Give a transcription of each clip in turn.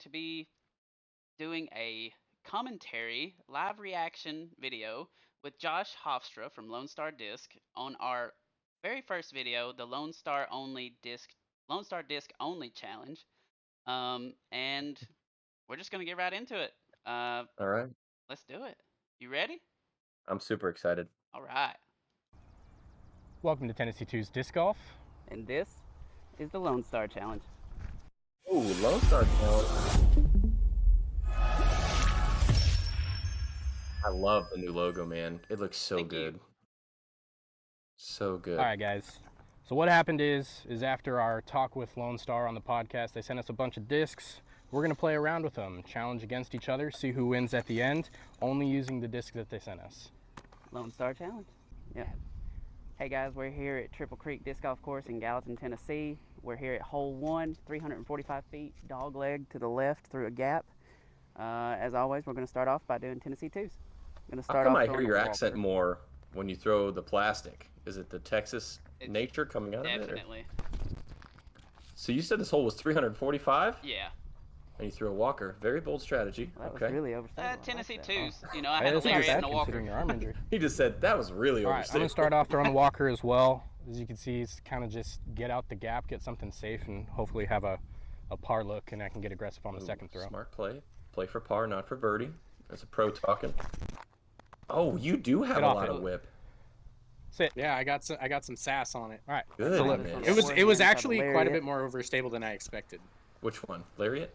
to be doing a commentary live reaction video with Josh Hofstra from Lonestar Disc on our very first video, the Lone Star Disc Only challenge. And we're just gonna get right into it. All right. Let's do it. You ready? I'm super excited. All right. Welcome to Tennessee 2's Disc Golf. And this is the Lone Star Challenge. Ooh, Lone Star Challenge. I love the new logo, man. It looks so Thank you. good. So good. All right, guys. So what happened is after our talk with Lone Star on the podcast, they sent us a bunch of discs. We're going to play around with them, challenge against each other, see who wins at the end, only using the discs that they sent us. Lone Star Challenge. Yeah. Hey guys, we're here at Triple Creek Disc Golf Course in Gallatin, Tennessee. We're here at hole 1, 345 feet, dog leg to the left through a gap. As always, we're going to start off by doing Tennessee 2s. I'm going to How start come off I hear throwing your a accent walker. more when you throw the plastic? Is it the Texas It's nature coming out of it? Definitely. So you said this hole was 345? Yeah. And you threw a walker. Very bold strategy. That Okay. was really overstated. Tennessee 2s. You know, I Hey, had a that's not lariat bad and a walker. considering your arm injury. He just said that was really All right, I'm overstated. going to start off throwing the walker as well. As you can see, it's kind of just get out the gap, get something safe, and hopefully have a par look, and I can get aggressive on the second throw. Smart play. Play for par, not for birdie. That's a pro talking. Oh, you do have Get a off lot it. of whip. Sit. Yeah, I got some sass on it. All right. Good, So man. look, It was Forehand, actually by the quite a lariat. bit more overstable than I expected. Which one? Lariat?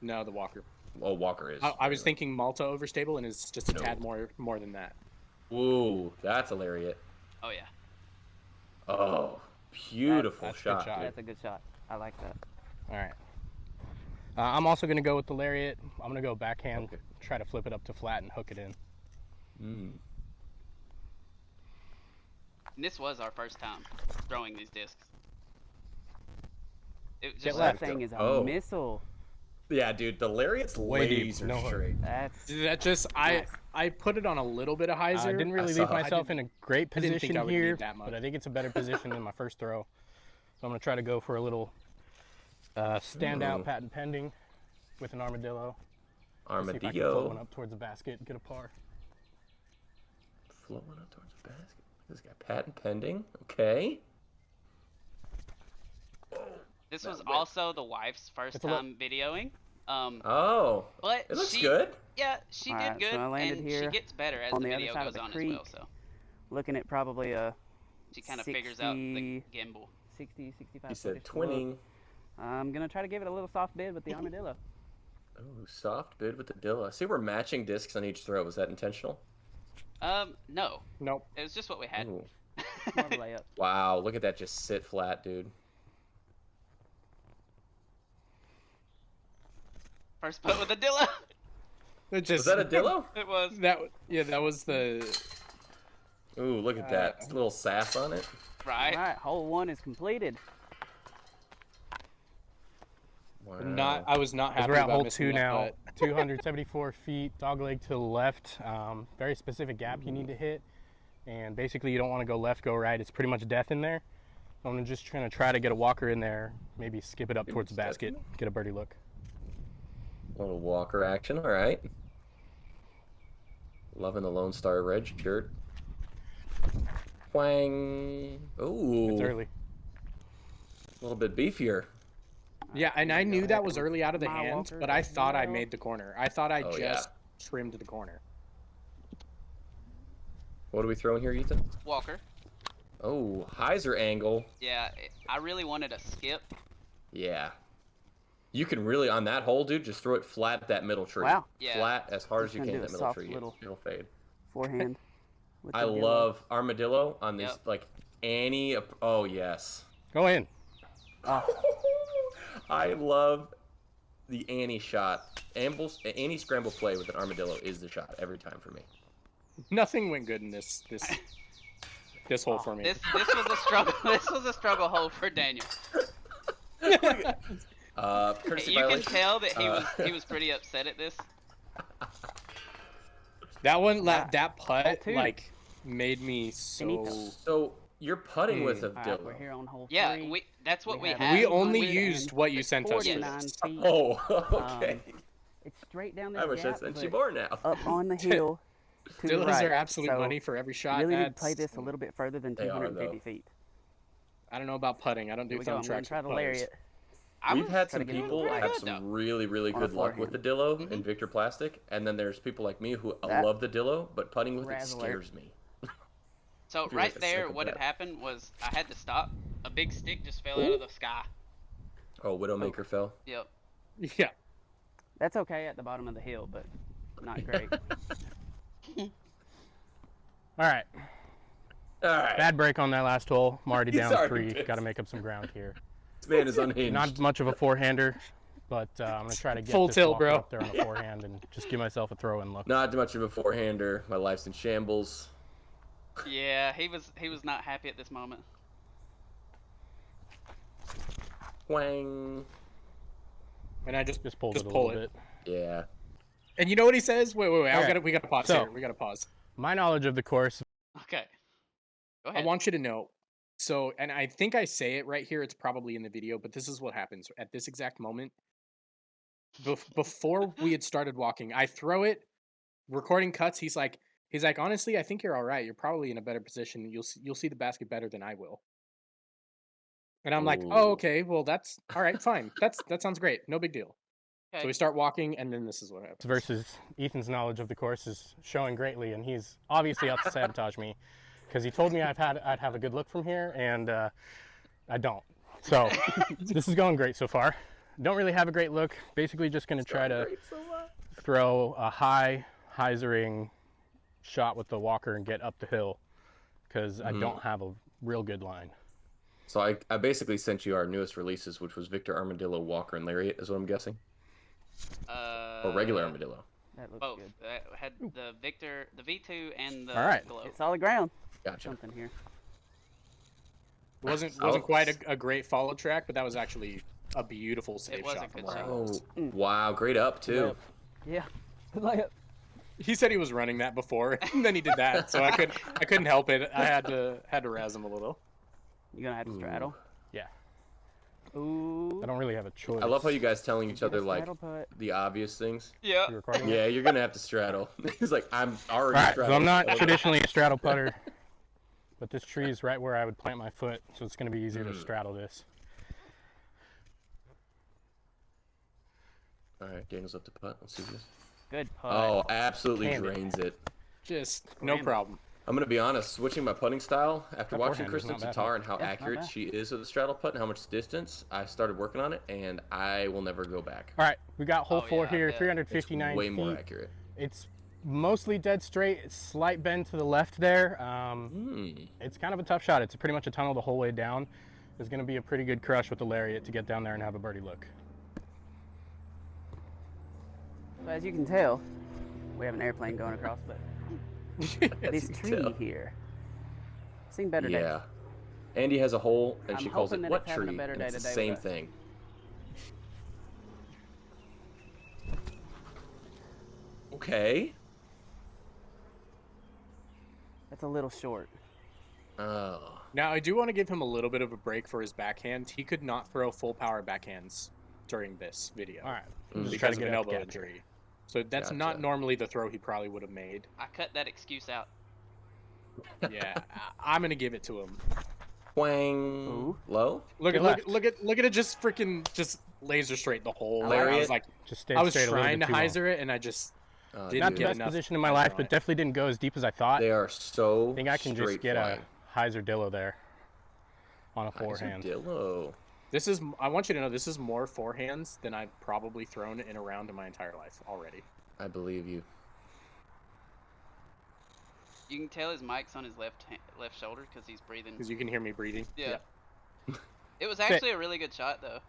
No, the Walker. Oh, Walker is. I was thinking Malta overstable, and it's just a No. tad more than that. Ooh, that's a lariat. Oh, yeah. Oh, beautiful That's a good shot. shot. dude. That's a good shot. I like that. All right. I'm also going to go with the lariat. I'm going to go backhand, Okay. try to flip it up to flat and hook it in. And this was our first time throwing these discs. It was Get just left. that thing is a Oh. missile. Yeah, dude, the lariat's Way deep, laser no hook. straight. That's That just Nice. I put it on a little bit of I hyzer. didn't really I leave saw- I myself in a great I didn't think position I would here, need that much. but I think it's a better position than my first throw. So I'm going to try to go for a little standout Ooh. patent pending with an armadillo. Let's see if I can float one Armadillo. up towards the basket and get a par. Floating up towards the basket. This guy, patent pending. Okay. This That was whip. also the wife's first It's a look. time videoing. Oh, But it looks she, good. Yeah, she All did right, good, so I landed and she here gets better as on the the other video side of goes the on as well. creek. So looking at probably a she kind of figures out the 60, gimbal. 60, 65 He said footish look. twinning. I'm gonna try to give it a little soft bid with the armadillo. Ooh, soft bid with the Dilla. See, we're matching discs on each throw. Was that intentional? No, Nope. it was just what we had. Ooh. More of a layup. Wow, look at that just sit flat, dude. First putt with the Dilla. It just Was that a Dillo? It was. that was the Ooh, look at that. It's a little sass on it. Right. All right, hole 1 is completed. Wow. I was not As happy we're at about hole missing 2 that now, putt. 274 feet, dog leg to the left. Very specific gap you need to hit. And basically you don't want to go left, go right. It's pretty much death in there. I'm just trying to get a walker in there, maybe skip it up towards the Death basket, get a birdie look. A little Walker action, all right. Loving the Lone Star red shirt. Wang. Ooh. It's early. A little bit beefier. Yeah, and I knew that was early out of the My hand, Walker but I as thought I well. made the corner. I thought I Oh, just yeah. trimmed the corner. What are we throwing here, Ethan? Walker. Oh, hyzer angle. Yeah, I really wanted a skip. Yeah. You can really, on that hole, dude, just throw it flat at that middle tree. Wow. Yeah. Flat as hard as Just you gonna can do at a that middle soft tree. little- It'll fade. Forehand. with I the Dilla. love armadillo on these, Yep. like, Annie. Oh, yes. Go in. I love the Annie shot. Annie scramble play with an armadillo is the shot every time for me. Nothing went good in this hole for me. This was a struggle. This was a struggle hole for Daniel. Courtesy You can violation. tell that he was pretty upset at this. That one, Ah, that putt, two. like, made me so. Finito. So you're putting with a All right, dillo. we're here on hole Yeah, three. that's what we have had. We only 249 used what you sent us for 49 this. feet. Oh, okay. It's straight down this I wish I gap, sent you but more now. up on the hill to the Dillos right. are absolute So money for every shot. really need to That's, play this a little bit further than They are, 250 feet. feet. I don't know about putting. I don't do Here we go. thumb I'm going tracks to try with to putters. lariat. We've had some Try to get people pretty have good, some though. really, really On a good luck with the forehand. dillo and Victor Plastic, and then there's people like me who That love the dillo, but putting with it Razzler. scares me. So Feel right like a there, what had psychopath. happened was I had to stop. A big stick just fell out of the sky. Oh, Widowmaker fell. Yep. Yeah. That's okay at the bottom of the hill, but not great. All right. All right. Bad break on that last hole. I'm already He's down already 3. pissed. Got to make up some ground here. This man is unhinged. Not much of a forehander, but I'm going to try to get Full this tilt, walker bro. up there on a forehand and just give myself a throw-in look. Not much of a forehander. My life's in shambles. Yeah, he was not happy at this moment. Wang. And I just Pulled it a pull little it. bit. Yeah. And you know what he says? Wait. Alright. We gotta pause So- here. We gotta pause. My knowledge of the course. Okay. Go I ahead. want you to know. So, and I think I say it right here. It's probably in the video, but this is what happens at this exact moment. Before we had started walking, I throw it. Recording cuts. He's like, honestly, I think you're all right. You're probably in a better position. You'll see the basket better than I will. And I'm like, oh, Ooh. okay. Well, that's all right. Fine. That sounds great. No big deal. Okay. So we start walking, and then this is what happens. Versus Ethan's knowledge of the course is showing greatly, and he's obviously out to sabotage me because he told me I'd have a good look from here, and I don't. So this is going great so far. Don't really have a great look. Basically, just going to try to throw a high hyzering shot with the walker and get up the hill because I don't have a real good line. So I basically sent you our newest releases, which was Victor Armadillo, Walker, and Lariat, is what I'm guessing. Or regular Armadillo. That looks Both. good. Had the Victor, the V2, and the All right. Glow. It's solid ground. Gotcha. Something here. It wasn't Oh. quite a great follow track, but that was actually a beautiful save was a shot from good where I shot. was. Oh, wow. Great up, too. Layup. Yeah. Good layup. He said he was running that before, and then he did that, so I couldn't help it. I had to razz him a little. You're gonna have to straddle. Yeah. Ooh. I don't really have a choice. I love how you guys telling each Get a other, like, straddle putt. the obvious things. Yeah. You recording? Yeah, you're going to have to straddle. He's like, I'm already All right, so straddling. I'm not traditionally a straddle putter, but this tree is right where I would plant my foot, so it's going to be easier to straddle this. All right, Daniel's up to putt. Let's see this. Good putt. Oh, absolutely Damn it. drains it. Just no Ramble. problem. I'm going to be honest, switching my putting style, after That watching forehand is Kristen not bad, Tatar and how Yeah, not accurate bad. she is with the straddle putt and how much distance, I started working on it, and I will never go back. All right, we got hole Oh, 4 yeah, I here, bet. It's 359 way feet. more accurate. It's mostly dead straight, slight bend to the left there. It's kind of a tough shot. It's pretty much a tunnel the whole way down. There's going to be a pretty good crush with the lariat to get down there and have a birdie look. So as you can tell, we have an airplane going across, but this tree here. Seen better days. Yeah. Andy has a hole, and I'm she calls it hoping that what it's having a tree, better and day it's the today same with us. thing. Okay. That's a little short. Oh. Now I do want to give him a little bit of a break for his backhand. He could not throw full power backhands during this video. All right, Mm. just try Because to of get an it up elbow gap injury. here. So that's not Gotcha. normally the throw he probably would have made. I cut that excuse out. Yeah, I'm gonna give it to him. Twang. Ooh. Low? Look Good at left. look at it just freaking just laser straight the whole. I Lariat. was like, Just stayed I was straight a little trying bit to too long. hyzer it, and I just Oh, Didn't Not dude. the get best enough position in my hyzer life, on but it. definitely didn't go as deep as I thought. They are so I think I can just straight get flying. a hyzer dillo there on a forehand. Dillo. this is. I want you to know this is more forehands than I've probably thrown in a round in my entire life already. I believe you. You can tell his mic's on his left shoulder because he's breathing. Because you can hear me breathing. Yeah. It was actually a really good shot though.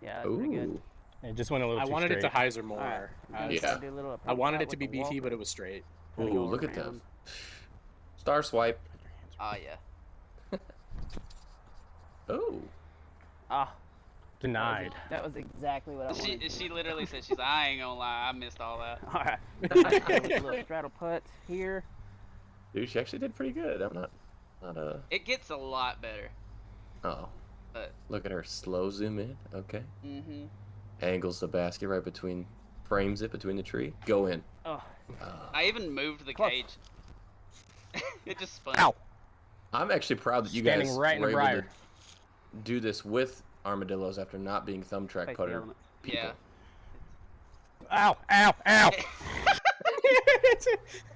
Yeah, that's pretty good. Ooh. It just went a little I too wanted it straight. to hyzer more. All right, I'm gonna Yeah. try to do a little I approach wanted shot it to with be the beefy, walker. but it was straight. Gotta Ooh, go look at that. around. Star swipe. Oh yeah. Oh. Ah, Denied. that was exactly what I wanted. She literally said she's. I ain't gonna lie. I missed all that. All right. Go with a little straddle putt here. Dude, she actually did pretty good. I'm not. Not a. It gets a lot better. Oh. But Look at her slow zoom in. Okay. mm-hmm. Angles the basket right between, frames it between the tree. Go in. Oh, I even moved the Close. cage. It just spun. Ow! I'm actually proud that you Standing guys right in were a able briar. to do this with armadillos after not being thumb track face the putter elements. people. Yeah. Ow! Ow! Ow!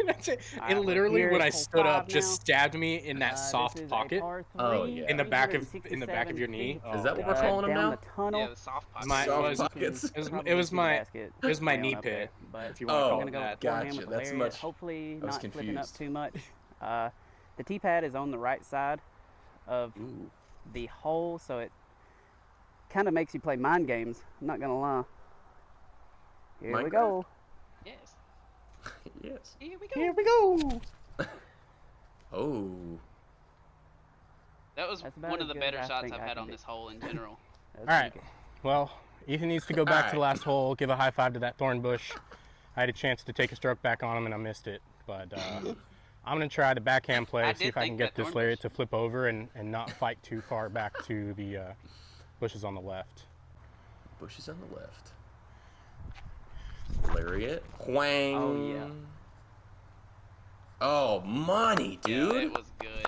That's it. Alright, It we're literally, here when at I hole stood up, 5 just now. stabbed me in that soft This is pocket a par Oh, 3, yeah. in the back of 367 your knee. feet, Oh, Is that what we're God. calling them down now? the tunnel. Yeah, the soft pocket. My- Soft it was- pockets. It was Probably my see the basket my laying knee up there, pit, but if you want to Oh, call I'm it gonna go that. forehand gotcha. with the That's lariat. much- Hopefully I was not flipping up confused. too much. The tee pad is on the right side of Ooh. the hole, so it kind of makes you play mind games. I'm not gonna lie. Here we Minecraft? go. Yes. Yes. Here we go. Here we go. Oh. That was That's about one as of the good better as I shots think I've I had can on do. this hole in general. That's All right. pretty Well, Ethan needs to go back to the Alright. last hole, give a high five to that thorn bush. I had a chance to take a stroke back on him and I missed it, but I'm gonna try the backhand play, I see did if I think can get that this thorn lariat bush- to flip over and not fight too far back to the bushes on the left. Bushes on the left. Lariat. Whang. Oh, yeah. Oh, money, dude. Yeah, it was good.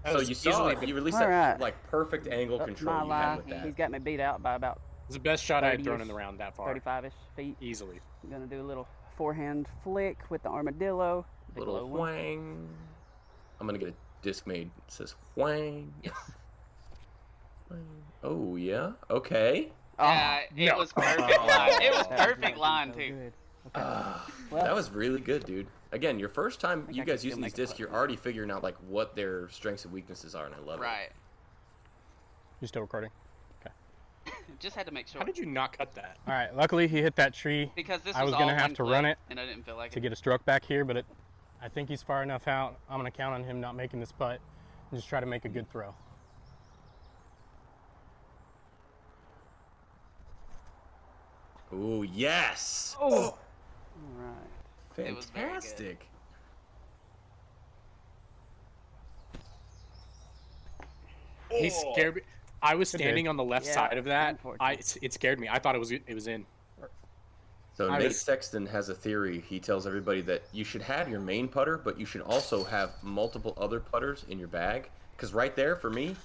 That So was you saw easily it. the- You released All that right. like perfect angle Up control my you had lie. with that. He's got me beat out by about It's the best shot I had thrown 30-ish, in the round that far. 35-ish feet. Easily. I'm gonna do a little forehand flick with the armadillo. Big low Little one. whang. I'm gonna get a disc made. It says whang. Yes. Whang. Oh yeah. Okay. Yeah, it no. was perfect line. It was That was perfect looking line so too. good. Okay. That Well, was really good, dude. Again, your first time think you I can guys still using these make a discs, putt. you're already figuring out like what their strengths and weaknesses are, and I love it. Right. You still recording? Just had to make sure How did you not cut that? All right. Luckily, he hit that tree because this I was all gonna have one to clip, run it and I didn't feel like to it. get a stroke back here, but I think he's far enough out. I'm gonna count on him not making this putt and just try to make a good throw. Oh yes. Oh. All right. It was very good. Fantastic. He scared me. I was Good standing day. on the left Yeah, side of that. unfortunate. It scared me. I thought it was in. So I Nate was- Sexton has a theory. He tells everybody that you should have your main putter, but you should also have multiple other putters in your bag. Because right there, for me,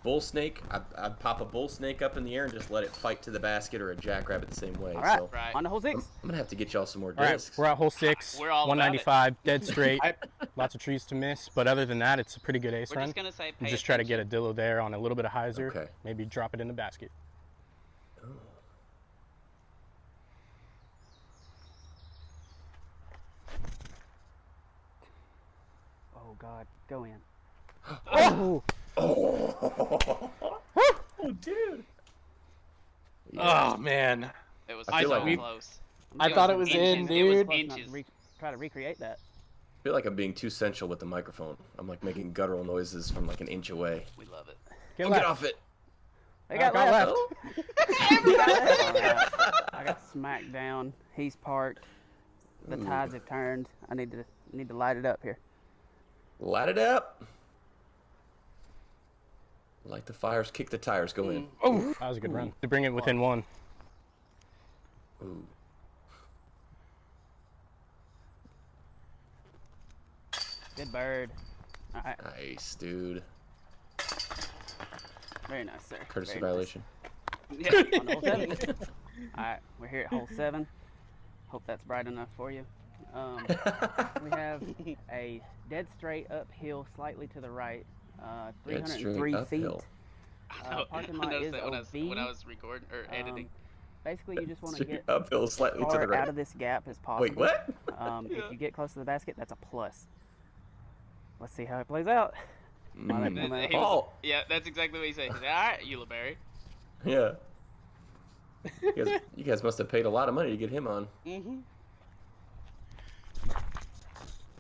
bull snake, I'd pop a bull snake up in the air and just let it fight to the basket, or a jackrabbit the same way. All right. So Right. On to hole 6. I'm gonna have to get y'all some more All right, discs. we're at hole 6, We're all about it. 195, dead straight. I- Lots of trees to miss, but other than that, it's a pretty good ace We're run. just gonna say And pay just try to attention. get a dillo there on a little bit of hyzer. Okay. Maybe drop it in the basket. Oh God, go in. Oh! Oh, dude. Oh man. It was I feel so like we- close. I thought it was inches. in, It was dude. Close enough to inches. try to recreate that. I feel like I'm being too sensual with the microphone. I'm like making guttural noises from like an inch away. We love it. Get Oh, left. get off it. They got got left. left. All right. I got smacked down. He's parked. The Ooh. tides have turned. I need to light it up here. Light it up. Light the fires, kick the tires, go in. Oh, That was a good run. To bring it within one. Ooh. Good bird. All right. Nice, dude. Very nice, sir. Courtesy Very nice. violation. Yeah. On to hole 7. All right, we're here at hole 7. Hope that's bright enough for you. We have a dead straight uphill, slightly to the right, Dead straight 303 feet. uphill. Parking I lot noticed is that when I OV. was recording or editing. Basically, you just want to Straight get uphill, slightly as to the far right. out of this gap as possible. Wait, what? If you get close to the basket, that's a plus. Let's see how it plays out. Might have Mm. come out. He was- Oh. Yeah, that's exactly what he said. He said, "All right, Eulaberry." Yeah. You guys must have paid a lot of money to get him on. Mm-hmm.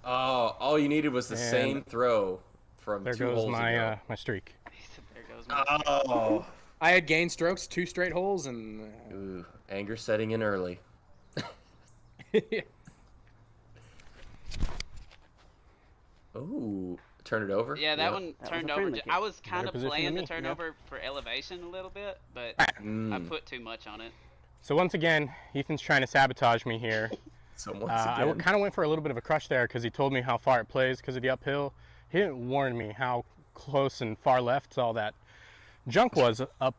Oh, all you needed was the And same throw from There 2 goes holes my ago. my streak. He said, "There goes my." Oh. I had gained strokes, 2 straight holes, and Ooh, anger setting in early. Ooh, turn it over. Yeah, that Yep. one That was turned a over. friendly I kick. was kind of position than playing to me, turn yeah. over for elevation a little bit, but I Mm. put too much on it. So once again, Ethan's trying to sabotage me here. So once I again, kind of went for a little bit of a crush there because he told me how far it plays because of the uphill. He didn't warn me how close and far left all that junk was up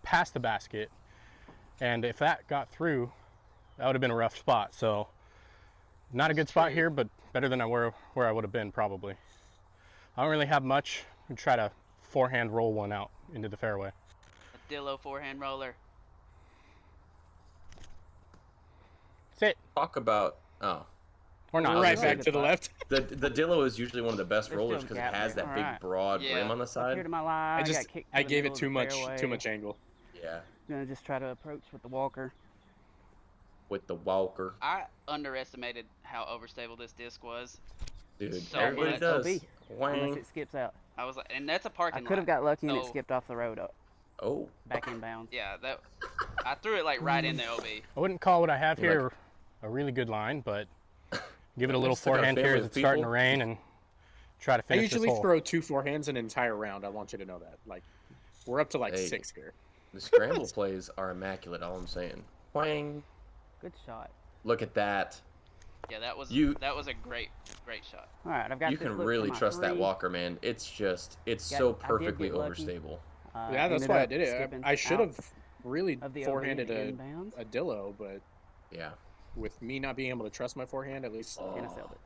past the basket. And if that got through, that would have been a rough spot. So not a good spot true. here, but better than where I would have been probably. I don't really have much. I'm try to forehand roll one out into the fairway. A Dillo forehand roller. Sit talk about or not. Right gonna say, back to the left. the Dillo is usually one of the best There's rollers still because a it gap has there. that big Alright. broad Yeah. rim on the Up here side. to my lie, got kicked to I the gave middle it too of the much fairway. angle. Yeah, Gonna just try to approach with the walker. with the walker, I underestimated how overstable this disc was. dude. So Everybody much. does. OB, unless Wang. it skips out. I was like, and that's a I parking lot. could have got lucky and it so- skipped off the road Oh, back in bounds. Yeah, that I threw it like right in the OB. I wouldn't call what I have You're here a really good line, but give it a little still got a forehand here family as of it's starting to people. rain and try to I finish usually this hole. throw 2 forehands an entire round. I want you to know that. Like, we're up to like Hey. 6 here. the scramble plays are immaculate. All I'm saying. Wang. Good shot. Look at that. Yeah, that was You- a great shot. All right, I've got You this can look for really my trust that 3. walker, man. It's Yeah, so I did perfectly get lucky. overstable. Yeah, that's Ended why I up did it. skipping I should out have really of the forehanded OB in bounds. a Dillo, but Yeah. with me not being able to trust my forehand, at least And I sailed it.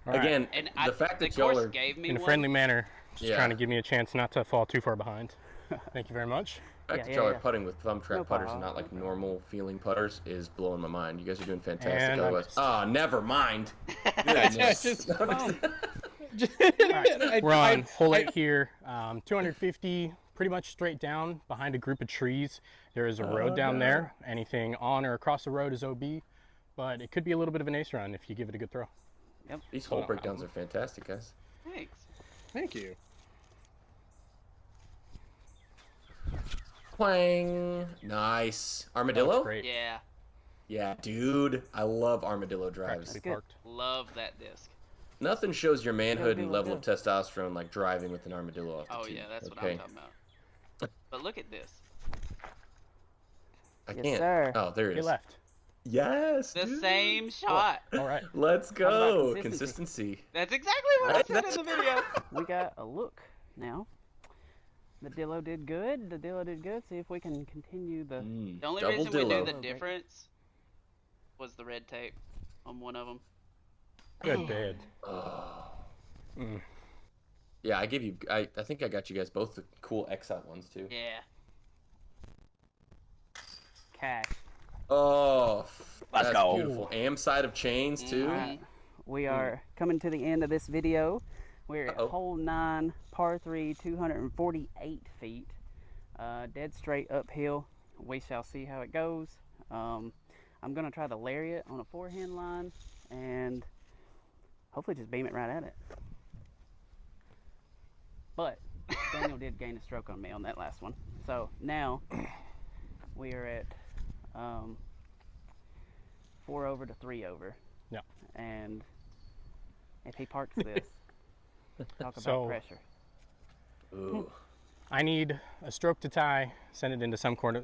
All right. Again, And the fact the that y'all course are gave me in a one. friendly manner, just Yeah. trying to give me a chance not to fall too far behind. Thank you very much. The fact Yeah, that yeah, y'all yeah. are putting with thumb track No putters and problem, not like no normal feeling putters is blowing my mind. You guys are doing fantastic. And I Otherwise, missed. never mind. That's just- We're on hole 8 here, 250, pretty much straight down behind a group of trees. There is a road down there. Anything on or across the road is OB, but it could be a little bit of an ace run if you give it a good throw. These hole breakdowns are fantastic, guys. Thanks. Thank you. Twang. Nice. Armadillo? That's great. Yeah, Yeah, dude. I love armadillo drives. Practically good. parked. love that disc. Nothing shows your manhood and go, level go. of testosterone like driving with an armadillo off the Oh tee. yeah, that's what okay? I'm talking about. But look at this. I Yes, can't. sir. Oh, there it He is. left. Yes. The dude. same shot. All right. Let's about go. consistency? Consistency. That's exactly what I said in the video. We got a look now. The Dillo did good. The Dillo did good. See if we can continue the. The only Double reason we knew Dillo. the Dillo. difference was the red tape on one of them. Good bid. Yeah, I give you. I think I got you guys both the cool X out ones too. Yeah. Cash. Oh, Let's that's go. beautiful. Am side of chains too. Alright. We are coming to the end of this video. We're at Uh-oh. hole 9, par 3, 248 feet. Dead straight uphill. We shall see how it goes. I'm going to try the lariat on a forehand line and hopefully just beam it right at it. But Daniel did gain a stroke on me on that last one. So now we are at 4 over to 3 over. Yeah. And if he parks this, talk about So- pressure. Ooh. I need a stroke to tie, send it into some sort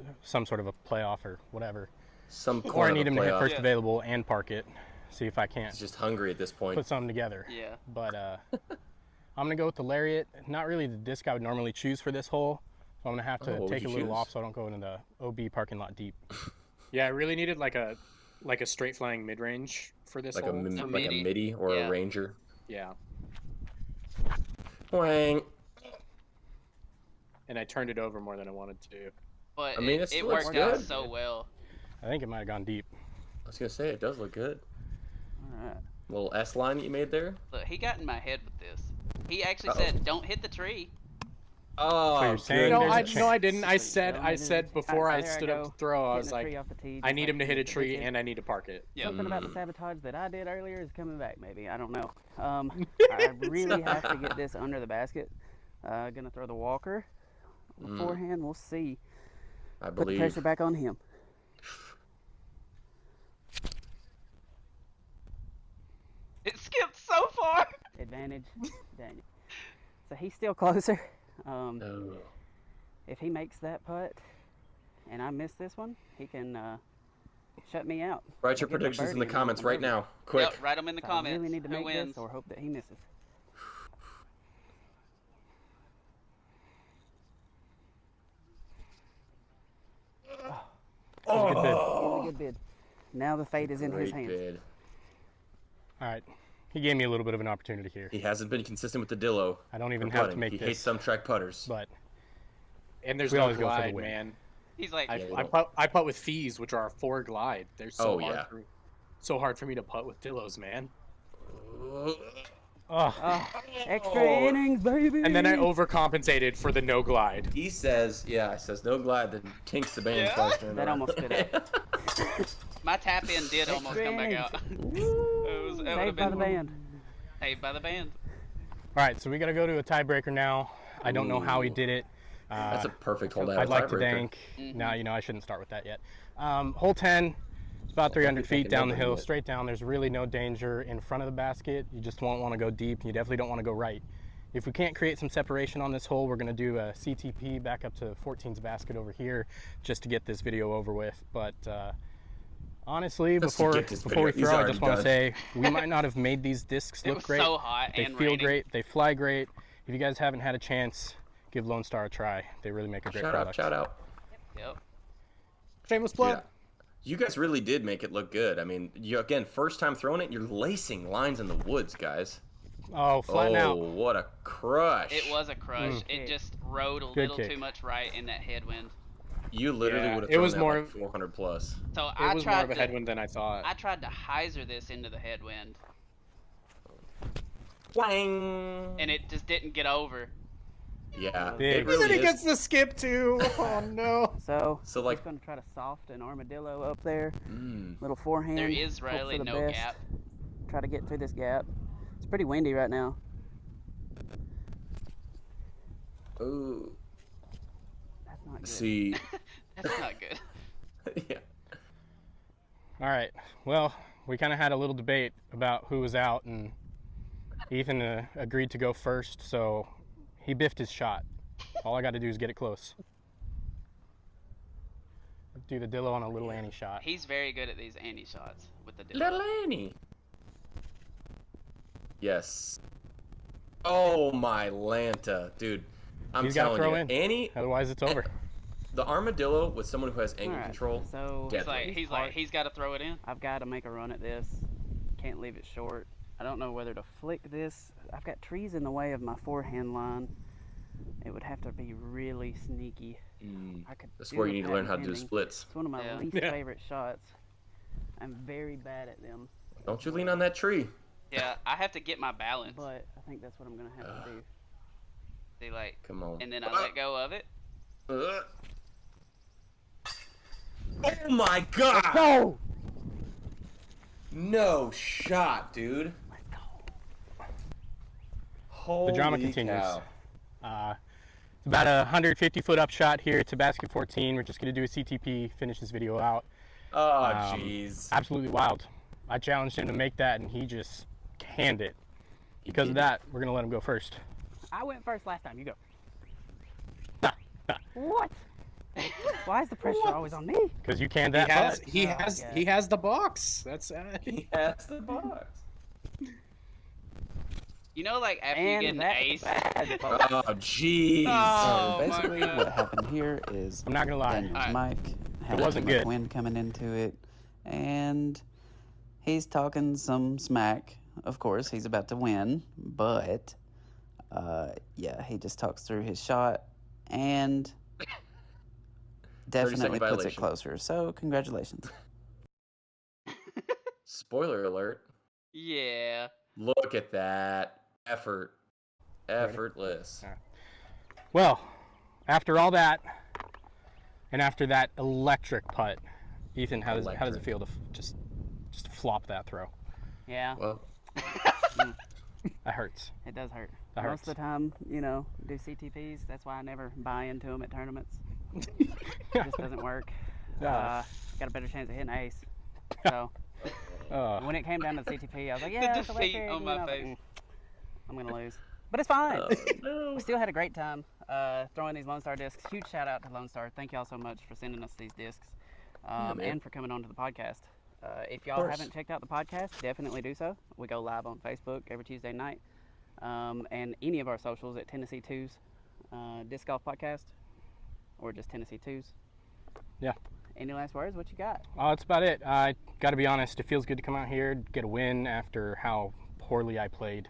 of a playoff or whatever. Some Or corner I need of him the to hit playoff. first available and park it. See if I can't He's just hungry at this point. put something together. Yeah. But I'm gonna go with the lariat. Not really the disc I would normally choose for this hole. So I'm gonna have Oh, to what would take a you little choose? off so I don't go into the OB parking lot deep. Yeah, I really needed like a straight flying mid range for this like hole. like a midi. midi or Yeah. a ranger. Yeah, Twang. and I turned it over more than I wanted to. But I mean, it it still looks worked out good. so well. I think it might have gone deep. I was gonna say it does look good. Alright. Little S line that you made there. Look, he got in my head with this. He actually Uh-oh. said, "Don't hit the tree." Oh, you're saying No, there's a I chance. didn't. I said Alright, before I so there stood go, up to throw, I hitting was a tree like, off the tee, I just need like him to he hit a did the tree wicked. and I need to park it. Yep. Something about the sabotage that I did earlier is coming back, maybe. I don't know. I really have to get this under the basket. Gonna throw the walker. Forehand, we'll see. I Put the believe. pressure back on him. It skipped so far. Advantage. advantage. Dang it. So he's still closer. Oh. If he makes that putt and I miss this one, he can shut me out. Write your I'll get the predictions in the birdie and comments I'm right over. now. Quick. Yep, write them in the So comments. I really need to Who make wins? this or hope that he misses. That was a good bid. Really good bid. Now the fate is in his Great hands. bid. All right. He gave me a little bit of an opportunity here. He hasn't been consistent with the Dillo. I don't even for have to putting. make He this. hates some track putters. But And there's We no always go for the glide, win. man. He's like, I, Yeah, they I, don't. putt with fees, which are a 4 glide. They're so Oh, hard yeah. so hard for me to putt with Dillos, man. oh, Extra innings, baby. And then I overcompensated for the no glide. He says, yeah, says no glide, then tinks the band Yeah. twice. during That the almost stood round. my tap in did almost come back out. It would have Saved by the been band. saved by the band. all right. So we got to go to a tiebreaker now. I don't know how he Ooh. did it. That's a perfect hole to have I'd a like to tiebreaker. dank. No, I shouldn't start with that yet. Hole 10, it's about 300 feet down the hill, straight down. There's really no danger in front of the basket. You just won't want to go deep. You definitely don't want to go right. If we can't create some separation on this hole, we're going to do a CTP back up to 14's basket over here just to get this video over with. But honestly, Just to before get this we video. He's throw, I already just want to done. say we might not have made these discs It look was great. so hot They and feel raining. great. They fly great. If you guys haven't had a chance, give Lonestar a try. They really make a great product. Shout out. Yep. Shameless plug. Yeah. You guys really did make it look good. I mean, again, first time throwing it, you're lacing lines in the woods, guys. Oh, flatten out. What a crush. It was a crush. It Kick. just rode a Good little kick. too much right in that headwind. You literally Yeah, would have it thrown was that more- like 400 plus. So It I was more tried of a to headwind than I thought. I tried to hyzer this into the headwind, Wang! and it just didn't get over. Yeah, Big. it And really then he is. gets the skip too. Oh no. So, So, I'm like- just going to try to soft an armadillo up there. Mm. Little forehand. There is hope really for the no best. gap. Try to get through this gap. It's pretty windy right now. Ooh. That's not good. See, That's not good. yeah. All right. Well, we kind of had a little debate about who was out, and Ethan agreed to go first, so he biffed his shot. All I got to do is get it close. Do the Dillo on a little Annie shot. He's very good at these Annie shots with the Little Dillo. Annie. Yes. Oh my Lanta, dude. I'm He's gotta telling throw you, in. Annie, Otherwise, it's over. the armadillo with someone who has angle Alright, control. So, He's Definitely. like he's got to throw it in. I've got to make a run at this. Can't leave it short. I don't know whether to flick this. I've got trees in the way of my forehand line. It would have to be really sneaky. I could That's do where a you need to learn how to do patent pending. splits. It's one of my Yeah. least Yeah. favorite shots. I'm very bad at them, Don't you lean on that tree. Yeah, I have to get my balance. but I think that's what I'm gonna have to do. See, like, Come on. and then I let go of it. Oh my god! No! No shot, dude. Let's go. Holy The drama continues. cow. It's about a 150-foot up shot here to basket 14. We're just going to do a CTP, finish this video out. Oh, Um, jeez. Absolutely wild. I challenged him to make that, and he just canned it. Because of that, we're going to let him go first. I went first last time. You go. What? Why is the pressure always on me? Because you canned He that has putt. he has the box. That's He has the box. You know, like after And you get an that's ace. bad. Oh, jeez. Oh, So my basically, God. what happened here is I'm not going to lie. Daniel's Alright. mic had wasn't too much good. wind coming into it, and he's talking some smack. Of course, he's about to win, but yeah, he just talks through his shot and 30-second definitely puts it violation. closer. So congratulations. Spoiler alert. Yeah. Look at that. Effort. Effortless. Well, after all that, and after that electric putt, Ethan, how does it Electric. feel to just flop that throw? Yeah, Well, That hurts. it does hurt. That Most hurts. of the time, do CTPs. That's why I never buy into them at tournaments. It just doesn't work. Yeah. Got a better chance of hitting ace. So when it came down to the CTP, I was like, yeah, The it's defeat electric. on and my I was like, face. I'm gonna lose, but it's fine. Oh, no. We still had a great time throwing these Lone Star discs. Huge shout out to Lone Star. Thank y'all so much for sending us these discs Yeah, man. and for coming on to the podcast. If Of y'all course. haven't checked out the podcast, definitely do so. We go live on Facebook every Tuesday night, and any of our socials at Tennessee Twos Disc Golf Podcast, or just Tennessee Twos. Yeah. Any last words? What you got? Oh, that's about it. I got to be honest. It feels good to come out here, get a win after how poorly I played.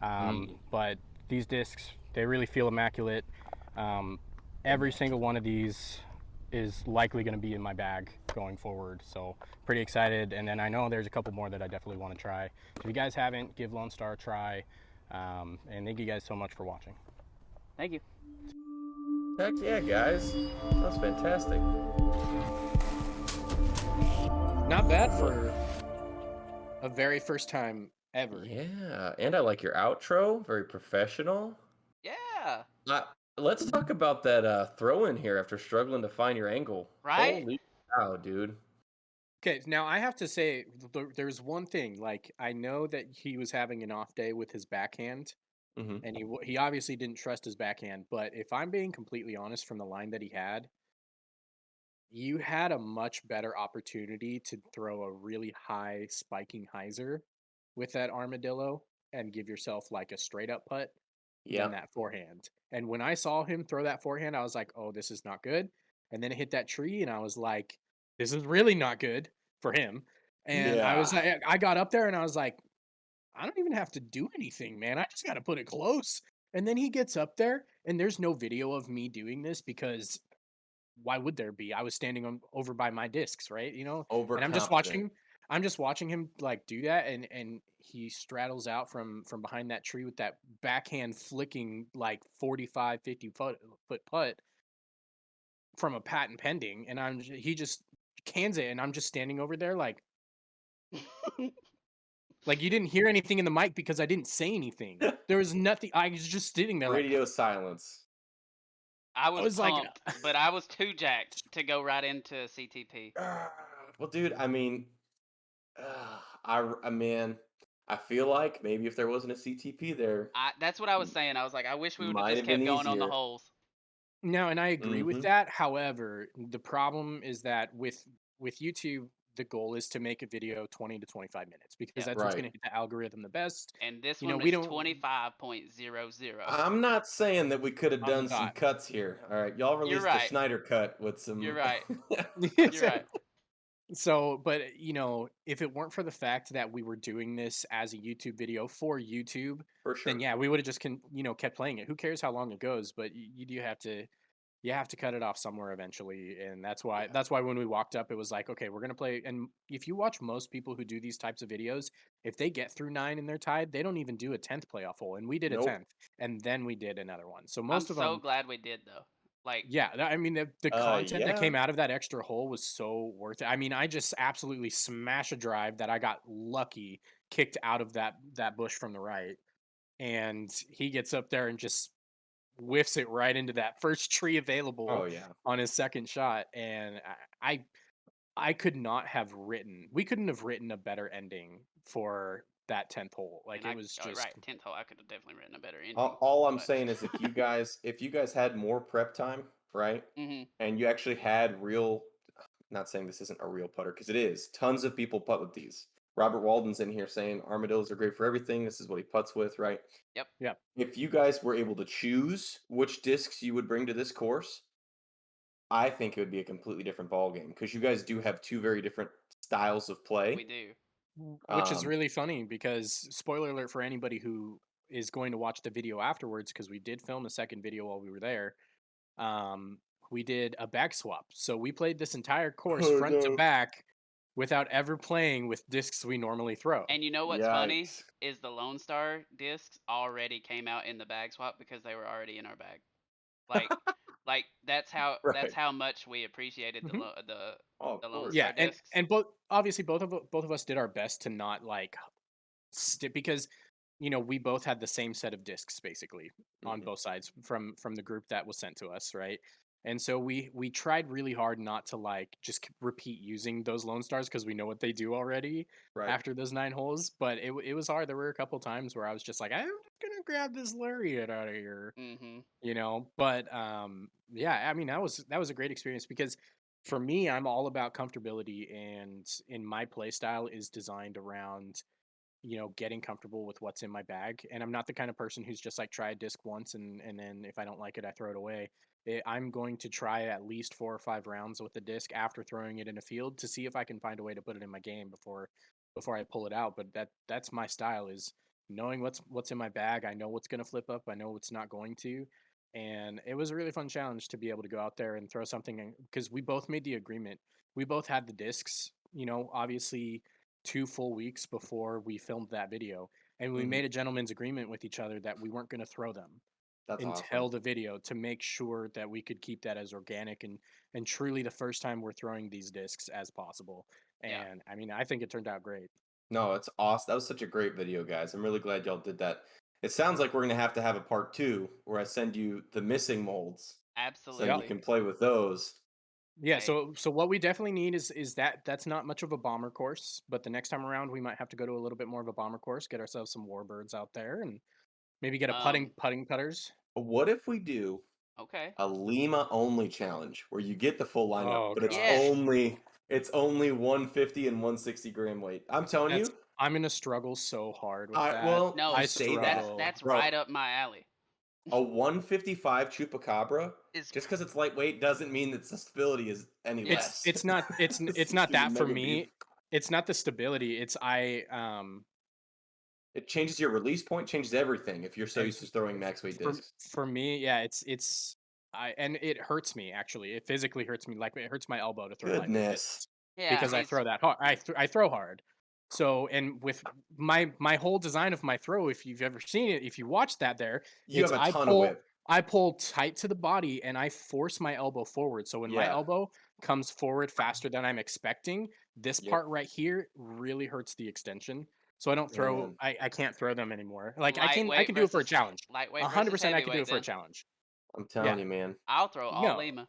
But these discs, they really feel immaculate. Every single one of these is likely going to be in my bag going forward. So pretty excited. And then I know there's a couple more that I definitely want to try. If you guys haven't, give Lone Star a try. And thank you guys so much for watching. Thank you. Heck yeah, guys. That was fantastic. Not bad for a very first time ever. Yeah, and I like your outro. Very professional. Yeah. Let's talk about that throw in here after struggling to find your angle. Right? Holy cow, dude. Okay, now I have to say there's one thing. Like, I know that he was having an off day with his backhand, Mm-hmm. and he obviously didn't trust his backhand. But if I'm being completely honest, from the line that he had, you had a much better opportunity to throw a really high spiking hyzer with that armadillo and give yourself like a straight up putt Yeah. than that forehand. And when I saw him throw that forehand, I was like, oh, this is not good. And then it hit that tree, and I was like, this is really not good for him. And Yeah. I got up there and I was like, I don't even have to do anything, man. I just got to put it close. And then he gets up there, and there's no video of me doing this because why would there be? I was standing over by my discs, right? You know, and Overconfident. I'm just watching him like do that, and he straddles out from behind that tree with that backhand flicking like 45, 50 foot putt from a patent pending, and he just cans it, and I'm just standing over there like you didn't hear anything in the mic because I didn't say anything. There was nothing. I was just sitting there like Radio silence. I I was was like, pumped, but I was too jacked to go right into CTP. Well, dude, I mean, man, I feel like maybe if there wasn't a CTP there, That's what I was saying. I was like, I wish we would have might just have been kept going on the easier. holes. no, and I agree with Mhm. that. However, the problem is that with YouTube, the goal is to make a video 20 to 25 minutes because Yep. that's what's going Right. to hit the algorithm the best. And this You know, one we is don't 25.00. I'm not saying that we could have on the done some dot. cuts here. All right, y'all You're released the right. Schneider cut with You're some. right. You're So, right. but you know, if it weren't for the fact that we were doing this as a YouTube video for YouTube, For then sure. yeah, we would have just kept playing it. Who cares how long it goes? But you do have to cut it off somewhere eventually, and that's why when we walked up, it was like, okay, we're gonna play. And if you watch most people who do these types of videos, if they get through 9 and they're tied, they don't even do a 10th playoff hole, and we did a Nope. 10th, and then we did another one. So I'm most of so them, glad we did though. Like, yeah, I mean the content that Yeah. came out of that extra hole was so worth it. I mean, I just absolutely smashed a drive that I got lucky kicked out of that bush from the right, and he gets up there and just whiffs it right into that first tree available Oh yeah. on his second shot, and I I could not have written. We couldn't have written a better ending for that 10th hole. Like and it was just right, 10th hole, I could have definitely written a better ending. All I'm But, saying is if you guys had more prep time, right, hmm and you actually had real, not saying this isn't a real putter because it is. Tons of people putt with these. Robert Walden's in here saying armadillos are great for everything. This is what he putts with, right? Yep. yeah. If you guys were able to choose which discs you would bring to this course, I think it would be a completely different ball game because you guys do have two very different styles of play. We do. Which is Um, really funny because spoiler alert for anybody who is going to watch the video afterwards, because we did film a second video while we were there. Um, we did a bag swap, so we played this entire course Oh front to no! back without ever playing with discs we normally throw. And you know what's funny Yikes! is the Lone Star discs already came out in the bag swap because they were already in our bag. Like, like that's Right. how much we appreciated Mhm. Oh, of the Lone course. Star Yeah, discs. and obviously both of us did our best to not like stick, because we both had the same set of discs basically on Mhm. both sides from the group that was sent to us, right? And so we tried really hard not to like just repeat using those Lone Stars because we know what they do already Right. after those 9 holes. But it was hard. There were a couple times where I was just like, I'm just gonna grab this lariat out of here, Mm-hmm. But yeah, I mean that was a great experience because for me, I'm all about comfortability, and in my play style is designed around getting comfortable with what's in my bag. And I'm not the kind of person who's just like try a disc once and then if I don't like it, I throw it away. I'm going to try at least 4 or 5 rounds with the disc after throwing it in a field to see if I can find a way to put it in my game before I pull it out. But that's my style, is knowing what's in my bag. I know what's going to flip up. I know what's not going to. And it was a really fun challenge to be able to go out there and throw something, because we both made the agreement. We both had the discs, obviously 2 full weeks before we filmed that video. And we Mhm. made a gentleman's agreement with each other that we weren't going to throw them That's until awesome. the video, to make sure that we could keep that as organic and truly the first time we're throwing these discs as possible. Yeah. And I mean, I think it turned out great. No, it's awesome. That was such a great video, guys. I'm really glad y'all did that. It sounds like we're gonna have a part two where I send you the missing molds, so then you Yep. Absolutely. can play with those. Yeah, Hey. so what we definitely need is that's not much of a bomber course, but the next time around we might have to go to a little bit more of a bomber course, get ourselves some warbirds out there, and maybe get a Um. putting putters. What if we do Okay. a Lima only challenge where you get the full lineup, Oh but it's Yes. gosh. only 150 and 160 gram weight. I'm telling That's you, I'm gonna struggle so hard with I that. well, No, you I say that's that, struggle. that's bro. right up my alley. A 155 chupacabra, Is just because it's lightweight doesn't mean that the stability is any yeah. less. It's It's not gonna be that for mega beef. me. It's not the stability. It's It changes your release point, changes everything if you're so ev- used to throwing max weight for discs. for me, yeah, it's I and it hurts me actually. It physically hurts me. Like it hurts my elbow to throw lightweight Goodness. discs Yeah. because I He's throw that hard. I throw hard. So, and with my whole design of my throw, if you've ever seen it, if you watch that there, You it's have a ton of whip. I pull tight to the body and I force my elbow forward. So when my Yeah. elbow comes forward faster than I'm expecting, this Yep. part right here really hurts the extension. So I don't throw Man. I can't throw them anymore. Like I lightweight can do it for a versus challenge. lightweight hundred versus percent I can do heavyweight. it for a Then challenge. I'm Yeah. telling you, man. I'll throw all No. Lima.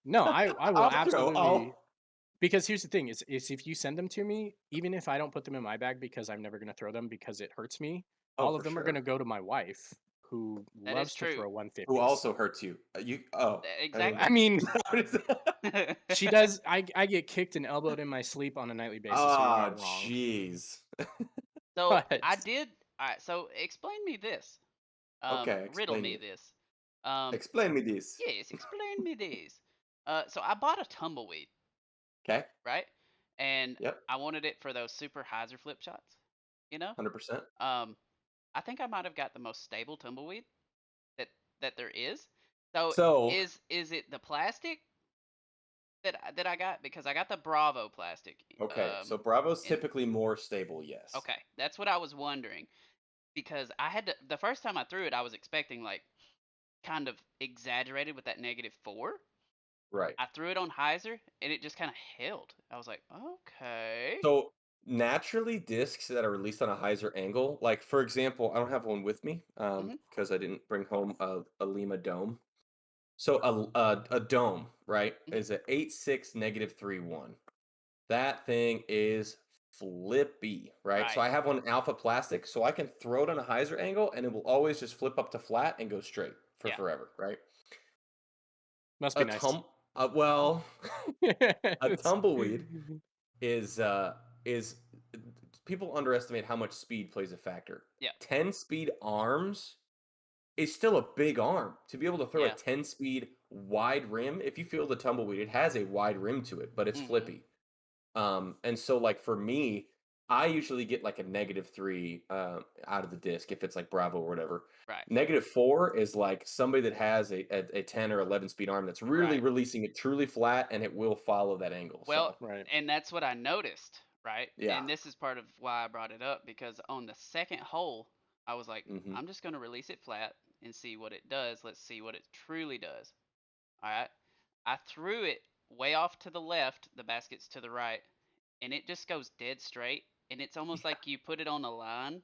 No, I will I'll throw absolutely, all. because here's the thing is if you send them to me, even if I don't put them in my bag because I'm never gonna throw them because it hurts me, Oh, all for of them are gonna sure. go to my wife, who That is loves to true. throw Who 150s. also hurts you. I mean, I Exactly. mean, she does. I get kicked and elbowed in my sleep on a nightly basis, so you're ah, not wrong. jeez. So But I did. All right. So explain me this. Okay, Riddle explain me me. this. Um, Explain me this. yes. Explain me this. So I bought a tumbleweed, Okay. right? And Yep. I wanted it for those super hyzer flip shots. You know. 100%. Um, I think I might have got the most stable tumbleweed that there is. So So, is it the plastic that I got, because I got the Bravo plastic. okay. So Bravo's And typically more stable, yes. okay, that's what I was wondering, because I had to, the first time I threw it, I was expecting like kind of exaggerated with that -4. Right. I threw it on hyzer and it just kind of held. I was like, okay. So naturally, discs that are released on a hyzer angle, like for example, I don't have one with me Hmm. because I didn't bring home a Lima dome. So a dome, right, Hmm. is a 8.6 -3.1. That thing is flippy, right? So Right. I have one alpha plastic, so I can throw it on a hyzer angle and it will always just flip up to flat and go straight for Yeah. forever, right? must be A nice. tum well, a It's- tumbleweed is is people underestimate how much speed plays a factor. Yeah. 10 speed arms is still a big arm. To be able to throw a Yeah. 10 speed wide rim, if you feel the tumbleweed, it has a wide rim to it, but it's Hmm. flippy. And so like for me, I usually get like a -3 out of the disc if it's like Bravo or whatever. Right. -4 is like somebody that has a 10 or 11 speed arm that's really Right. releasing it truly flat and it will follow that angle. Well, So right. and that's what I noticed, right? yeah. And this is part of why I brought it up, because on the second hole, I was like, Hmm. I'm just going to release it flat and see what it does. Let's see what it truly does. All right. I threw it way off to the left, the basket's to the right, and it just goes dead straight. And it's almost like you put it on a line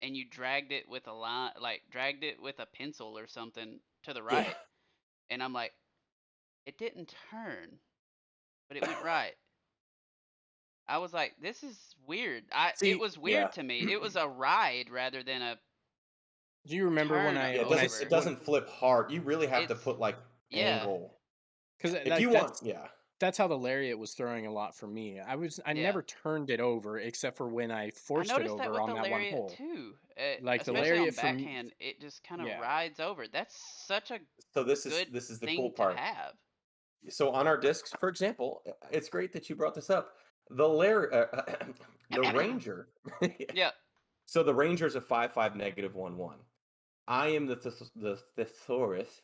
and you dragged it with a line, like dragged it with a pencil or something to the Yeah. right. And I'm like, it didn't turn, but it went right. I was like, this is weird. It See, was weird Yeah. to me. It was a ride rather than a do you remember when turn I Yeah, when I over. it when doesn't flip hard. You really have to It's put like yeah, angle. because If like you want, yeah. that's how the lariat was throwing a lot for me. I yeah. never turned it over except for when I I forced it noticed that over with on the that one lariat hole. too. Like the Especially on lariat from backhand, it just kind of yeah. rides over. That's such a So good this is the cool thing to part. have. So on our discs, for example, it's great that you brought this up. The Ranger. Yeah, So the Ranger is a 5.5 -1.1. I am the thesaurus.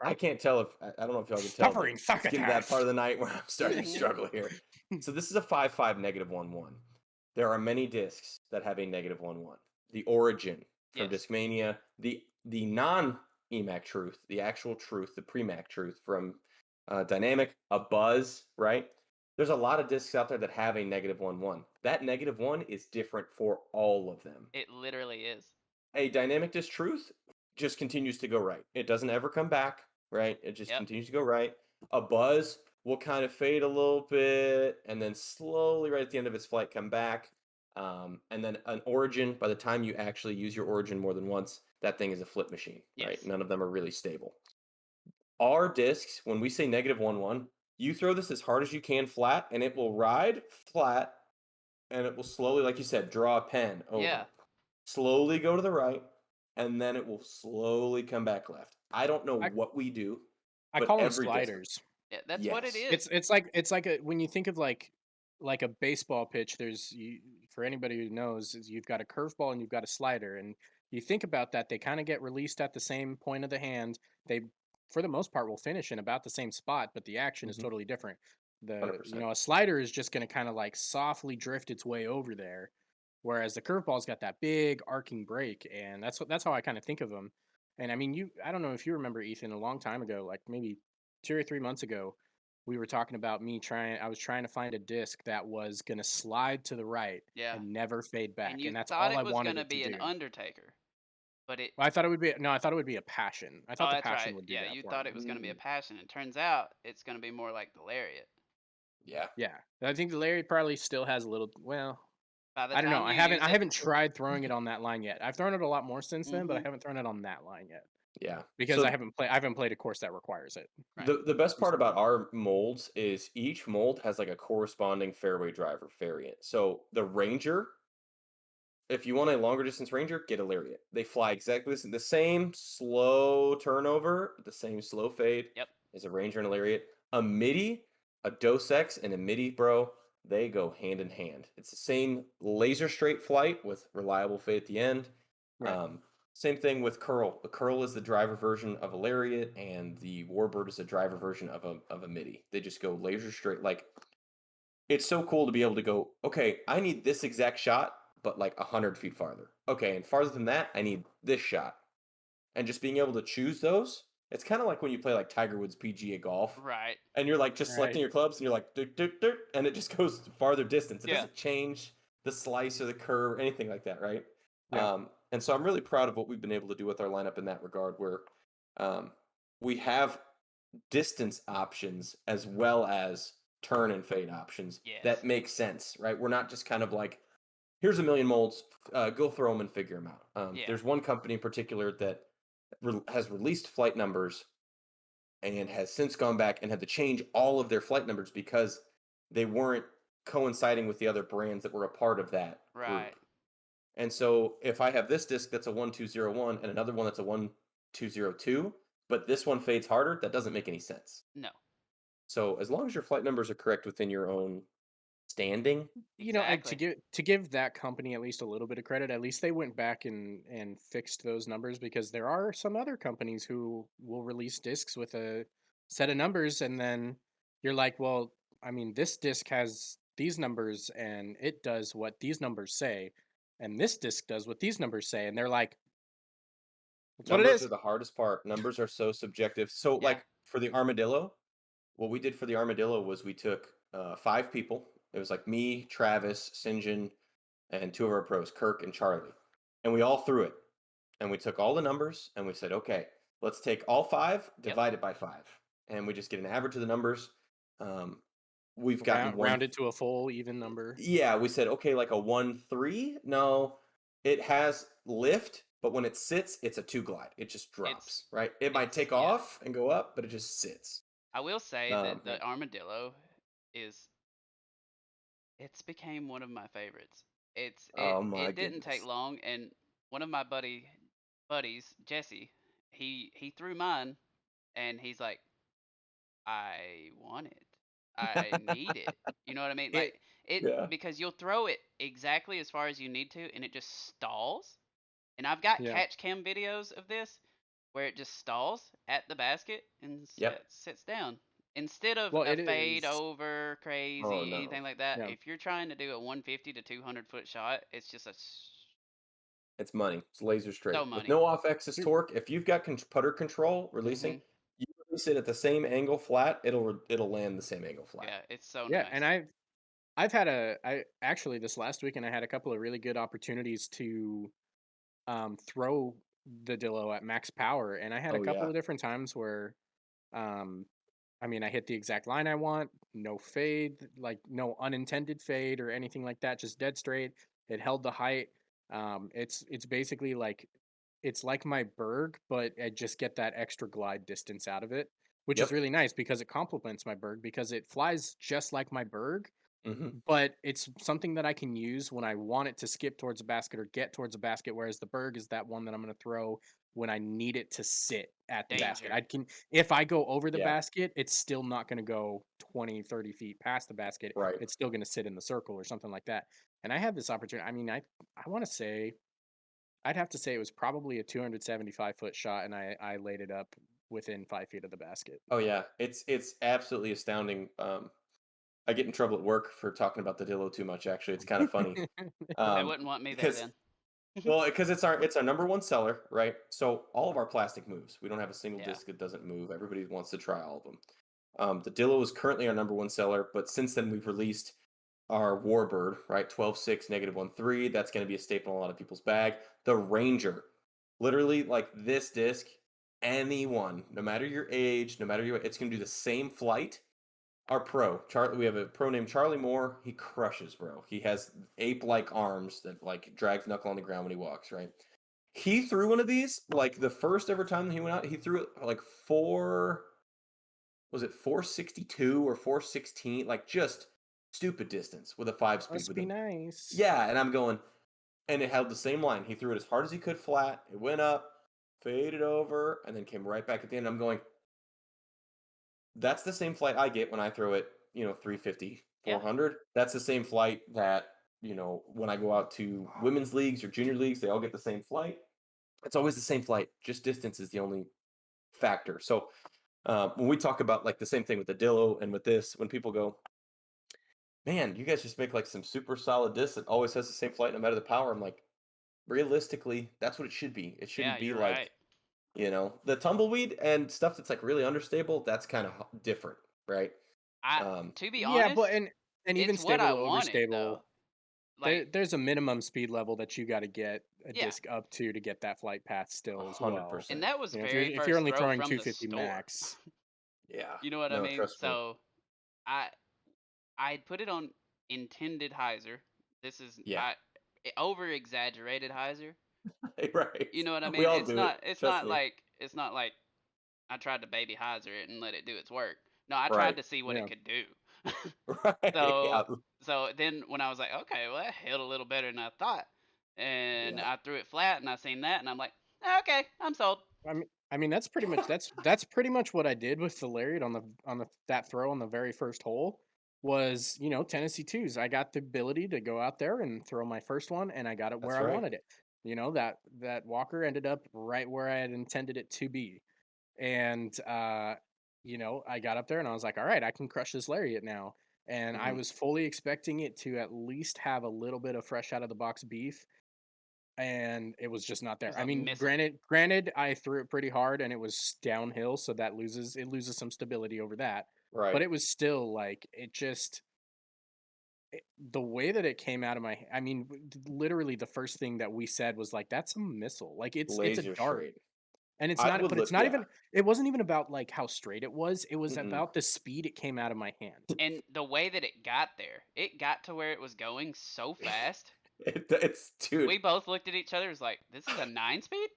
I can't tell if I don't know if y'all can tell, but Suffering it's getting to that succotash. part of the night where I'm starting to Mhm. struggle here. So this is a 5.5 -1.1. There are many discs that have a -1.1. The Origin from Yes. Discmania, the non EMAC Truth, the actual Truth, the Pre-Mac Truth from Dynamic, a Buzz, right? There's a lot of discs out there that have a -1.1. That -1 is different for all of them. It literally is. A dynamic disc truth just continues to go right. It doesn't ever come back, right? It just Yep. continues to go right. A buzz will kind of fade a little bit and then slowly, right at the end of its flight, come back. And then an origin, by the time you actually use your origin more than once, that thing is a flip machine, right? Yes. None of them are really stable. Our discs, when we say -1.1, you throw this as hard as you can flat, and it will ride flat, and it will slowly, like you said, draw a pen Yeah. over, slowly go to the right, and then it will slowly come back left. I don't know I, what we do, I but call them every disc. sliders. Yeah, that's what it Yes. is. It's like a when you think of like a baseball pitch. For anybody who knows, is you've got a curveball and you've got a slider, and you think about that. They kind of get released at the same point of the hand. They, for the most part, will finish in about the same spot, but the action is Mhm. totally different. $100%. A slider is just going to kind of like softly drift its way over there, whereas the curveball's got that big arcing break, and that's how I kind of think of them. And I mean, I don't know if you remember, Ethan, a long time ago, like maybe 2 or 3 months ago, we were talking about I was trying to find a disc that was going to slide to the right Yeah. and never fade And back. you And that's thought all it I was wanted gonna it to be an do. Undertaker, but it. Well, I thought it would be, no, I thought it would be a passion. I Oh, thought the that's passion right. would do Yeah, that you for thought me. it was gonna be a Mm, passion. It turns out it's gonna be more like the lariat. yeah. Yeah. I think the Larry probably still has a little, well, By the I don't know. time you use I it. haven't tried throwing it on that line yet. I've thrown it a lot more since then, but I Mhm. haven't thrown it on that line yet Yeah. because So I haven't played a course that requires it. Right. the best part about our molds is each mold has like a corresponding fairway driver variant. So the Ranger, if you want a longer distance Ranger, get a Lariat. They fly exactly the same slow turnover, the same slow fade Yep. as a Ranger and a Lariat. A MIDI, a Dos Ex, and a MIDI, bro, they go hand in hand. It's the same laser straight flight with reliable fade at the end. Right. Um, Same thing with Curl. The Curl is the driver version of a Lariat, and the Warbird is the driver version of a MIDI. They just go laser straight. Like, it's so cool to be able to go, okay, I need this exact shot, but like 100 feet farther. Okay, and farther than that, I need this shot. And just being able to choose those, it's kind of like when you play like Tiger Woods PGA golf, Right. and you're like just Right. selecting your clubs, and you're like, dirt, dirt, dirt, and it just goes farther distance. It Yeah. doesn't change the slice or the curve or anything like that, right? Yeah. And so I'm really proud of what we've been able to do with our lineup in that regard, where um, we have distance options as well as turn and fade options Yes. that make sense, right? We're not just kind of like, here's a million molds, go throw them and figure them out. Yeah. There's one company in particular that has released flight numbers and has since gone back and had to change all of their flight numbers because they weren't coinciding with the other brands that were a part of that Right. group. And so if I have this disc that's a 1201 and another one that's a 1202, but this one fades harder, that doesn't make any sense. No. So as long as your flight numbers are correct within your own standing, Exactly. To give that company at least a little bit of credit, at least they went back and fixed those numbers, because there are some other companies who will release discs with a set of numbers, and then you're like, well, I mean, this disc has these numbers and it does what these numbers say, and this disc does what these numbers say, and they're like, that's what it numbers are is. the hardest part. Numbers are so subjective. So Yeah. like for the armadillo, what we did for the armadillo was we took 5 people. It was like me, Travis, Sinjin, and 2 of our pros, Kirk and Charlie. And we all threw it. And we took all the numbers and we said, okay, let's take all 5, Yep. divide it by 5. and we just get an average of the numbers. We've gotten one. Rounded to a full even number. Yeah, we said okay, like a 1-3. No, it has lift, but when it sits, it's a 2 glide. It just drops, right? It might take yeah. off and go up, but it just sits. I will say that the Yeah. armadillo is it's became one of my favorites. Oh my It didn't take goodness. long, and one of my buddies, Jesse, he threw mine, and he's like, I want it. I need it. You know what I mean? It Like it Yeah. because you'll throw it exactly as far as you need to, and it just stalls. And I've got Yeah. catch cam videos of this where it just stalls at the basket and Yep. sits down. Instead of Well, a it fade is. over crazy, Oh no. anything like that, Yeah. if you're trying to do a 150 to 200-foot shot, it's just It's money. It's laser straight. so With money. no off-axis Dude. torque, if you've got putter control releasing, Mhm. you release it at the same angle flat, it'll land the same angle flat. Yeah, it's so Yeah, nice. and I've had I actually this last weekend I had a couple of really good opportunities to throw the Dillo at max power, and I had a Oh couple yeah. of different times where um I mean I hit the exact line I want, no fade, like no unintended fade or anything like that, just dead straight. It held the height. It's basically like it's like my Berg, but I just get that extra glide distance out of it, which is Yep. really nice because it complements my Berg because it flies just like my Berg, Hmm. but it's something that I can use when I want it to skip towards a basket or get towards a basket, whereas the Berg is that one that I'm going to throw when I need it to sit at the basket. Danger. I can if I go over the Yeah. basket, it's still not going to go 20, 30 feet past the basket. Right. It's still going to sit in the circle or something like that. And I had this opportunity. I mean, I want to say I'd have to say it was probably a 275-foot shot, and I laid it up within 5 feet of the basket. Oh yeah. It's absolutely astounding. I get in trouble at work for talking about the Dillo too much. Actually, it's kind of funny. They wouldn't want me there Because then. because it's our number one seller, right? So all of our plastic moves. We don't have a single Yeah. disc that doesn't move. Everybody wants to try all of them. The Dillo is currently our number one seller, but since then we've released our Warbird, right? 12.6 -1.3. That's going to be a staple in a lot of people's bag. The Ranger, literally like this disc, anyone, no matter your age, no matter your, it's going to do the same flight. Our pro, Charlie, we have a pro named Charlie Moore. He crushes, bro. He has ape-like arms that like drags knuckle on the ground when he walks, right? He threw one of these like the first ever time he went out. He threw it like was it 462 or 416? Like just stupid distance with a 5-speed Must with be a nice. yeah. And I'm going, and it held the same line. He threw it as hard as he could flat. It went up, faded over, and then came right back at the end. I'm going, that's the same flight I get when I throw it, 350, Yeah. 400. That's the same flight that, when I go out to women's leagues or junior leagues, they all get the same flight. It's always the same flight. Just distance is the only factor. So when we talk about like the same thing with the Dillo and with this, when people go, man, you guys just make like some super solid disc that always has the same flight no matter the power. I'm like, realistically, that's what it should be. It Yeah, shouldn't be you're like, right. the tumbleweed and stuff that's like really understable. That's kind of different, right? I Um, to be Yeah, but honest, and even it's what stable I to wanted though. overstable, Like, there's a minimum speed level that you got to get a yeah. disc up to get that flight path still as well. And 100%. that was If very you're first only throw throwing from the 250 store. max, Yeah. You know what I No, mean? trust me. So I I put it on intended hyzer. This is Yeah. I over exaggerated hyzer. Right. You know what I We mean? all do it. It's Trust not me. like I tried to baby hyzer it and let it do its work. No, I tried Right. to see what it yeah. could do. Right. So Yeah. so then when I was like, okay, well that held a little better than I thought, and Yeah. I threw it flat and I seen that and I'm like, okay, I'm sold. I mean that's pretty much that's pretty much what I did with the lariat on the that throw on the very first hole was, Tennessee twos. I got the ability to go out there and throw my first one and I got it where That's I right. wanted it. That walker ended up right where I had intended it to be. And I got up there and I was like, all right, I can crush this lariat now. And I Hmm. was fully expecting it to at least have a little bit of fresh out of the box beef, and it was just not It there. was I a mean, missile. granted, I threw it pretty hard and it was downhill, so that loses some stability over that. Right. But it was still like the way that it came out of my. I mean, literally the first thing that we said was like, "That's a missile. Like it's a Laser dart." straight. And it's I not, would but it's look, not yeah. even. It wasn't even about like how straight it was. It was Mm-mm. about the speed it came out of my hand. And the way that it got to where it was going so fast. It's dude. We both looked at each other, was like, "This is a 9-speed."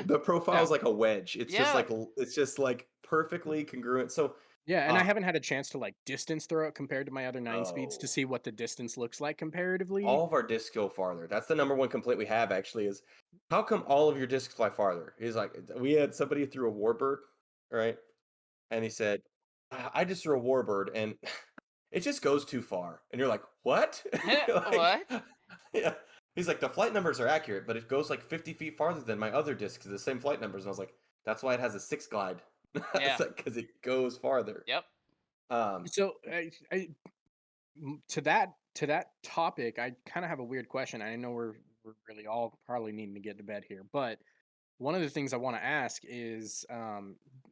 The profile Yeah. is like a wedge. Yeah. It's just like perfectly congruent. So, Yeah, and I haven't had a chance to like distance throw it compared to my other 9 speeds to oh, see what the distance looks like comparatively. all of our discs go farther. That's the number one complaint we have actually is how come all of your discs fly farther? He's like, we had somebody threw a warbird, right? And he said, I just threw a warbird and it just goes too far. And you're like, what? Like, What? yeah. He's like, the flight numbers are accurate, but it goes like 50 feet farther than my other discs, the same flight numbers. And I was like, that's why it has a 6 glide. Yeah. It's like, because it goes farther. Yep. So to that topic, I kind of have a weird question. I know we're really all probably needing to get to bed here, but one of the things I want to ask is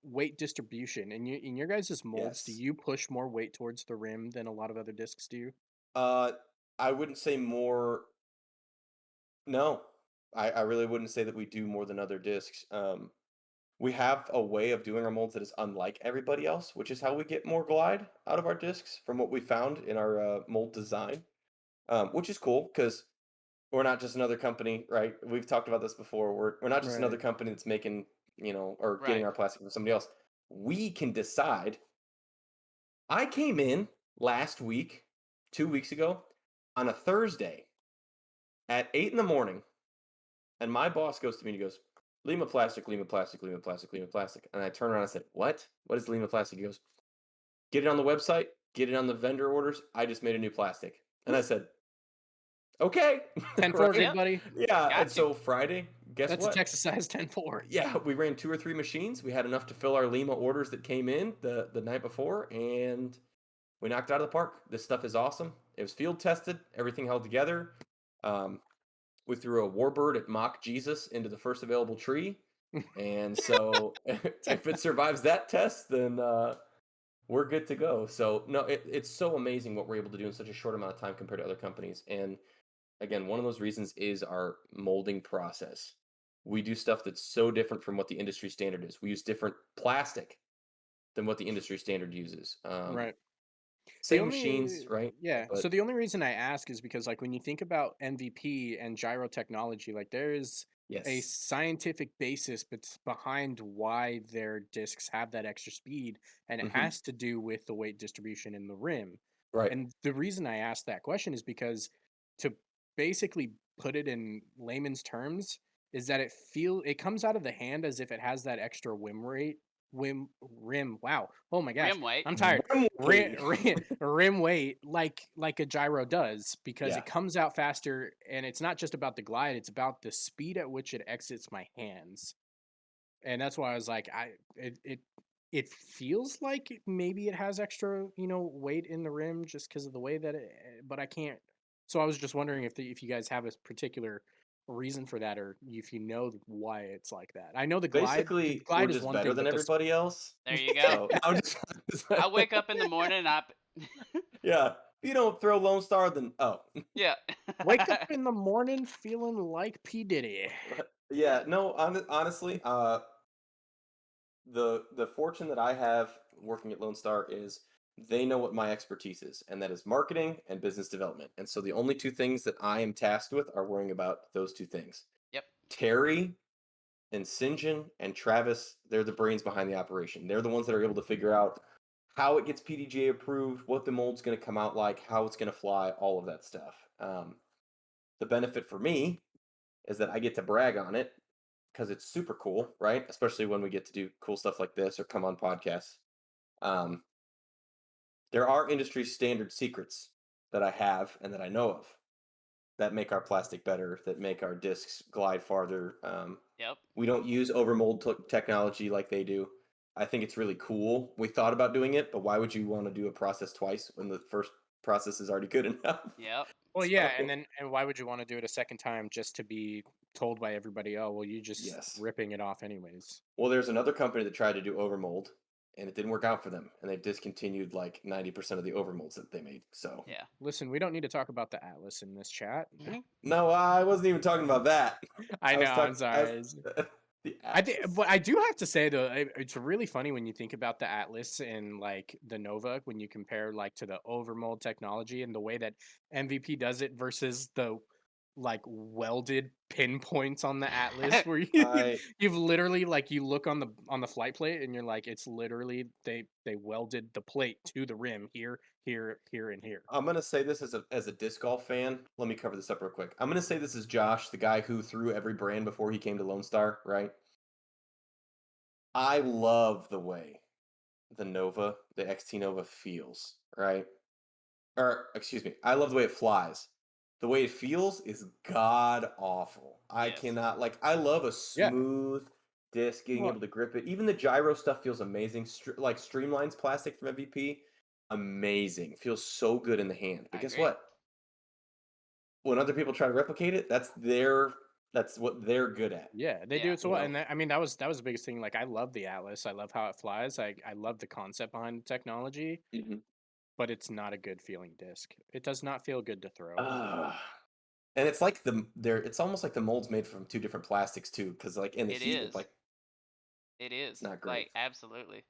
weight distribution. In your guys' molds, do Yes. you push more weight towards the rim than a lot of other discs do? Uh, I wouldn't say more. No, I really wouldn't say that we do more than other discs. We have a way of doing our molds that is unlike everybody else, which is how we get more glide out of our discs from what we found in our mold design, which is cool because we're not just another company, right? We've talked about this before. We're not just another Right. company that's making, or getting Right. our plastic from somebody else. We can decide. I came in last week, 2 weeks ago, on a Thursday at 8 in the morning, and my boss goes to me and he goes, Lima plastic, Lima plastic, Lima plastic, Lima plastic. And I turn around and I said, what? What is Lima plastic? He goes, get it on the website, get it on the vendor orders. I just made a new plastic. And I said, okay. 10-4, Right? good Yep. buddy. Yeah. And Got to. so Friday, guess That's a what? Texas size 10-4. Yeah, we ran 2 or 3 machines. We had enough to fill our Lima orders that came in the night before, and we knocked it out of the park. This stuff is awesome. It was field tested. Everything held together. We threw a warbird at mock Jesus into the first available tree. And so if it survives that test, then we're good to go. So no, it's so amazing what we're able to do in such a short amount of time compared to other companies. And again, one of those reasons is our molding process. We do stuff that's so different from what the industry standard is. We use different plastic than what the industry standard uses. Right. The Same machines, only right? Yeah, But so the only reason I ask is because like when you think about MVP and gyro technology, like there is a yes. scientific basis behind why their discs have that extra speed, and it Hmm. has to do with the weight distribution in the rim. Right. And the reason I ask that question is because to basically put it in layman's terms is that it comes out of the hand as if it has that extra whim rim. Wow. Oh my gosh. Rim weight. I'm tired. Rim Rim weight like a gyro does because Yeah. it comes out faster, and it's not just about the glide, it's about the speed at which it exits my hands. And that's why I was like, it feels like maybe it has extra, weight in the rim just because of the way that but I can't. So I was just wondering if you guys have a particular reason for that, or if you know why it's like that. I know the Basically, we're glide is just one better thing, than but this everybody else. There you go. So no, I'm just I wake up in the morning and yeah. If you don't throw Lone Star, then yeah. wake up in the morning feeling like P Diddy. yeah. No, honestly, the fortune that I have working at Lone Star is they know what my expertise is, and that is marketing and business development. And so the only two things that I am tasked with are worrying about those two things. Yep. Terry and Sinjin and Travis, they're the brains behind the operation. They're the ones that are able to figure out how it gets PDGA approved, what the mold's going to come out like, how it's going to fly, all of that stuff. The benefit for me is that I get to brag on it because it's super cool, right? Especially when we get to do cool stuff like this or come on podcasts. Um, there are industry standard secrets that I have and that I know of that make our plastic better, that make our discs glide farther. Yep. We don't use overmold technology like they do. I think it's really cool. We thought about doing it, but why would you want to do a process twice when the first process is already good enough? Yep. Well, yeah, So, and why would you want to do it a second time just to be told by everybody, oh, well, you just yes. ripping it off anyways? Well, there's another company that tried to do overmold, and it didn't work out for them, and they've discontinued like 90% of the overmolds that they made. So, Yeah. Listen, we don't need to talk about the Atlas in this chat. Mhm. no, I wasn't even talking about that. I I know, was I'm talking. sorry. The I think, Atlas. but I do have to say though, it's really funny when you think about the Atlas and like the Nova when you compare like to the overmold technology and the way that MVP does it versus the like welded pinpoints on the Atlas, where I you've literally like you look on the flight plate and you're like it's literally they welded the plate to the rim here, here, here, and here. I'm gonna say this as a disc golf fan. Let me cover this up real quick. I'm gonna say this is Josh, the guy who threw every brand before he came to Lone Star, right? I love the way the Nova, the XT Nova feels, right? Or excuse me, I love the way it flies. The way it feels is god awful. I Yes. cannot like. I love a Yeah. smooth disc, being Well, able to grip it. Even the gyro stuff feels amazing. Like Streamlines plastic from MVP, amazing. Feels so good in the hand. But I guess agree. what? When other people try to replicate it, that's what they're good at. yeah, they do Yeah. it so You well, know. and I mean that was the biggest thing. Like I love the Atlas, I love how it flies, I love the concept behind the technology, Mhm. but it's not a good feeling disc. It does not feel good to throw. Ah. And it's like it's almost like the mold's made from two different plastics too, because like in the It heat, is. It it's is. not great. Like absolutely.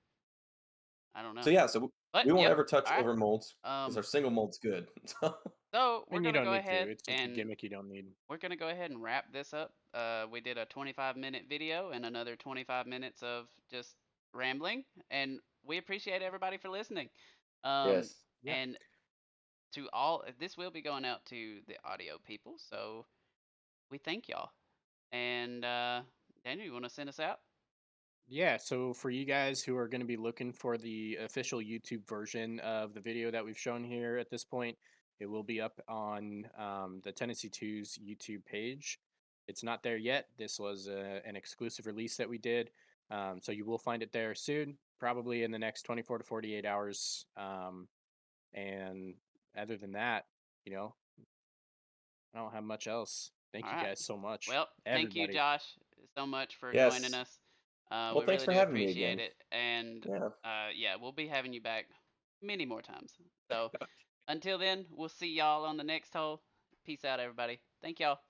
I don't So know. yeah, But we won't yep. ever touch All right. over molds because Um our single mold's good. so we're And you gonna don't go need to. ahead It's just a and gimmick you don't need. we're gonna go ahead and wrap this up. We did a 25-minute video and another 25 minutes of just rambling, and we appreciate everybody for listening. Um, Yes. Yeah. and to all, this will be going out to the audio people, so we thank y'all. And Daniel, you want to send us out? Yeah, so for you guys who are going to be looking for the official YouTube version of the video that we've shown here at this point, it will be up on the Tennessee Two's YouTube page. It's not there yet. This was an exclusive release that we did. So you will find it there soon, probably in the next 24 to 48 hours. And other than that, you know, I don't have much else. All Thank you right. guys so much, Well, thank you, everybody. Josh, so much for joining Yes. us. Well, We thanks really for do having me appreciate again. it, and Yeah. yeah, we'll be having you back many more times. So until then, we'll see y'all on the next hole. Peace out, everybody. Thank y'all.